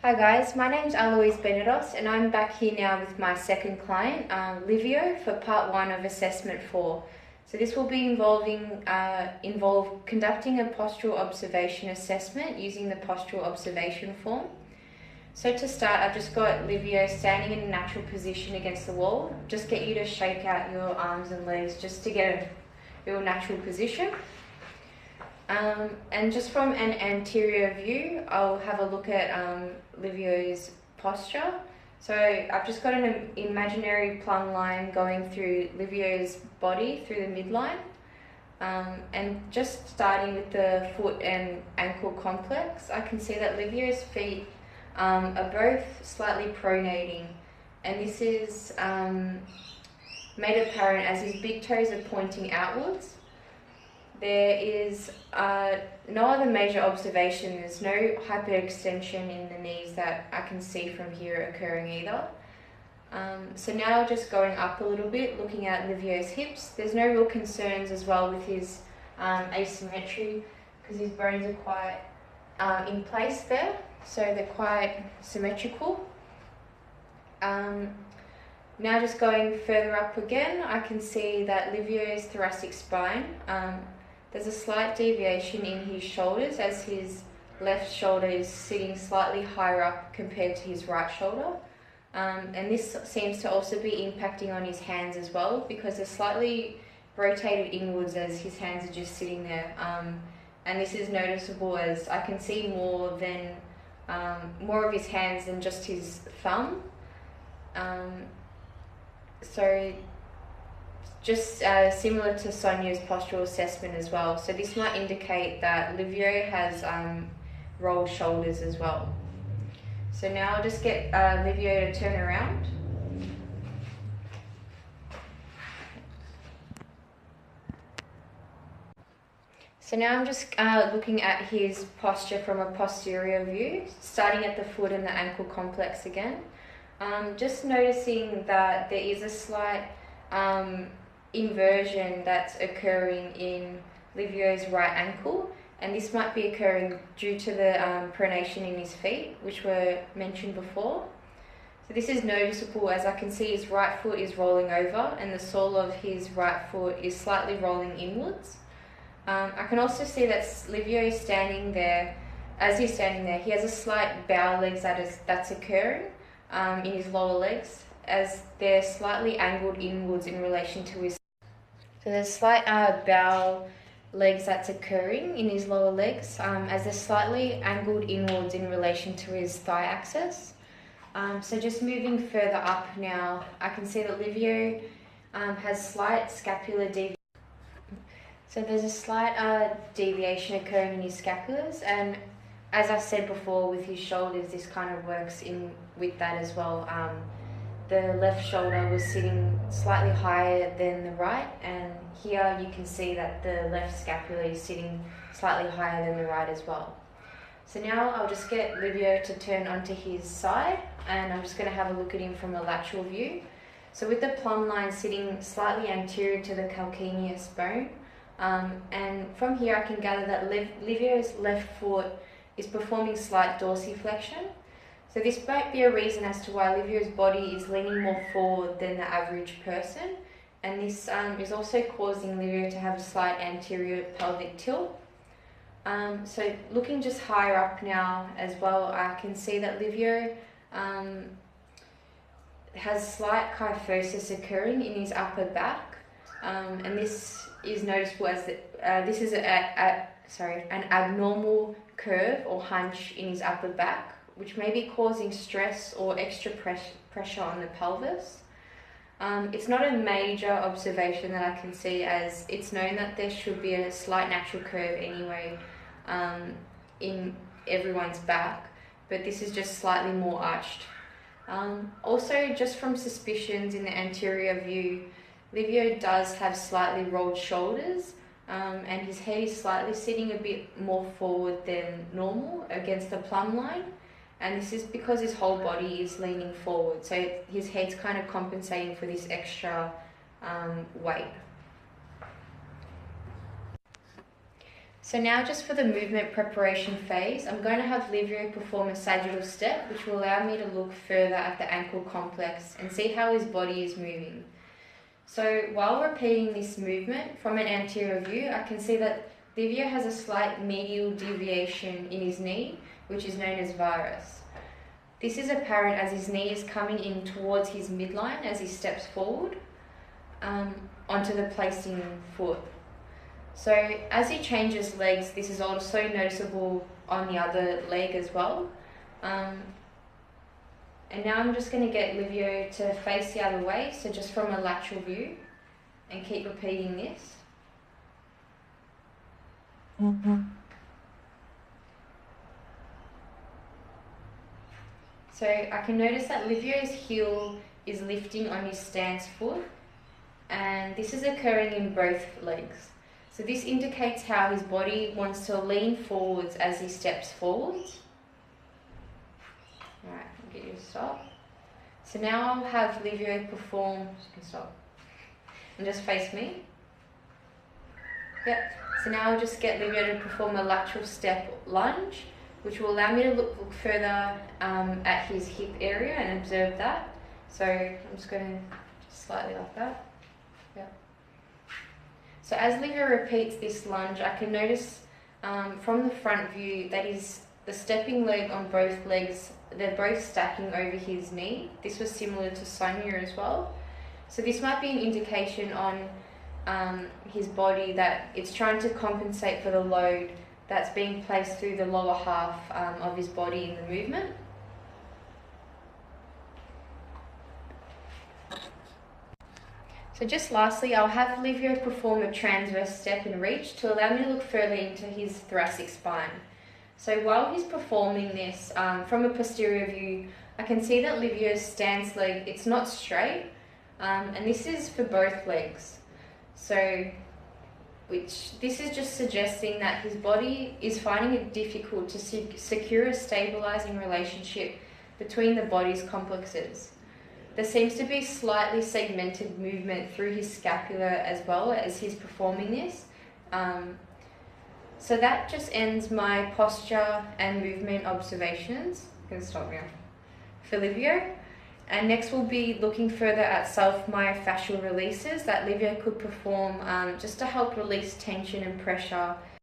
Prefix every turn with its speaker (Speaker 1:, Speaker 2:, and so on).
Speaker 1: Hi guys, my name's Eloise Benedos and I'm back here now with my second client, Livio, for part 1 of assessment 4. So this will be involve conducting a postural observation assessment using the postural observation form. So to start, I've just got Livio standing in a natural position against the wall. Just get you to shake out your arms and legs just to get a real natural position. And just from an anterior view, I'll have a look at Livio's posture. So I've just got an imaginary plumb line going through Livio's body, through the midline. And just starting with the foot and ankle complex, I can see that Livio's feet are both slightly pronating. And this is made apparent as his big toes are pointing outwards. There is no other major observation. There's no hyperextension in the knees that I can see from here occurring either. So now just going up a little bit, looking at Livio's hips, there's no real concerns as well with his asymmetry because his bones are quite in place there, so they're quite symmetrical. Now just going further up again, I can see that Livio's thoracic spine, there's a slight deviation in his shoulders as his left shoulder is sitting slightly higher up compared to his right shoulder. And this seems to also be impacting on his hands as well because they're slightly rotated inwards as his hands are just sitting there. And this is noticeable as I can see more of his hands than just his thumb. So just similar to Sonia's postural assessment as well. So this might indicate that Livio has rolled shoulders as well. So now I'll just get Livio to turn around. So now I'm just looking at his posture from a posterior view, starting at the foot and the ankle complex again. Just noticing that there is a slight inversion that's occurring in Livio's right ankle, and this might be occurring due to the pronation in his feet, which were mentioned before. So this is noticeable as I can see his right foot is rolling over and the sole of his right foot is slightly rolling inwards. I can also see that Livio is standing there. As he's standing there, he has a slight bow legs that's occurring in his lower legs, as they're slightly angled inwards in relation to his. So there's slight bow legs that's occurring in his lower legs, as they're slightly angled inwards in relation to his thigh axis. So just moving further up now, I can see that Livio has slight scapular deviation. So there's a slight deviation occurring in his scapulars, and as I said before with his shoulders, this kind of works in with that as well. The left shoulder was sitting slightly higher than the right, and here you can see that the left scapula is sitting slightly higher than the right as well. So now I'll just get Livio to turn onto his side, and I'm just going to have a look at him from a lateral view. So with the plumb line sitting slightly anterior to the calcaneus bone, and from here I can gather that Livio's left foot is performing slight dorsiflexion. So this might be a reason as to why Livio's body is leaning more forward than the average person, and this is also causing Livio to have a slight anterior pelvic tilt. So looking just higher up now as well, I can see that Livio has slight kyphosis occurring in his upper back, and this is noticeable as this is an abnormal curve or hunch in his upper back, which may be causing stress or extra pressure on the pelvis. It's not a major observation that I can see, as it's known that there should be a slight natural curve anyway in everyone's back, but this is just slightly more arched. Also, just from suspicions in the anterior view, Livio does have slightly rolled shoulders, and his head is slightly sitting a bit more forward than normal against the plumb line, and this is because his whole body is leaning forward, so his head's kind of compensating for this extra weight. So now just for the movement preparation phase, I'm going to have Livio perform a sagittal step, which will allow me to look further at the ankle complex and see how his body is moving. So while repeating this movement from an anterior view, I can see that Livio has a slight medial deviation in his knee, which is known as varus. This is apparent as his knee is coming in towards his midline as he steps forward onto the placing foot. So as he changes legs, this is also noticeable on the other leg as well. And now I'm just going to get Livio to face the other way, so just from a lateral view, and keep repeating this. So I can notice that Livio's heel is lifting on his stance foot, and this is occurring in both legs. So this indicates how his body wants to lean forwards as he steps forwards. Alright, I'll get you to stop. So now I'll have Livio perform, you can stop, and just face me. Yep, so now I'll just get Livio to perform a lateral step lunge, which will allow me to look further at his hip area and observe that. So I'm just going to just slightly like that. Yep. So as Livio repeats this lunge, I can notice from the front view that the stepping leg on both legs, they're both stacking over his knee. This was similar to Sonia as well. So this might be an indication on his body that it's trying to compensate for the load that's being placed through the lower half of his body in the movement. So just lastly, I'll have Livio perform a transverse step and reach to allow me to look further into his thoracic spine. So while he's performing this, from a posterior view, I can see that Livio's stance leg, it's not straight, and this is for both legs. So, this is just suggesting that his body is finding it difficult to secure a stabilizing relationship between the body's complexes. There seems to be slightly segmented movement through his scapula as well as he's performing this. So that just ends my posture and movement observations. I'm going to stop now for Livio. And next we'll be looking further at self-myofascial releases that Livio could perform just to help release tension and pressure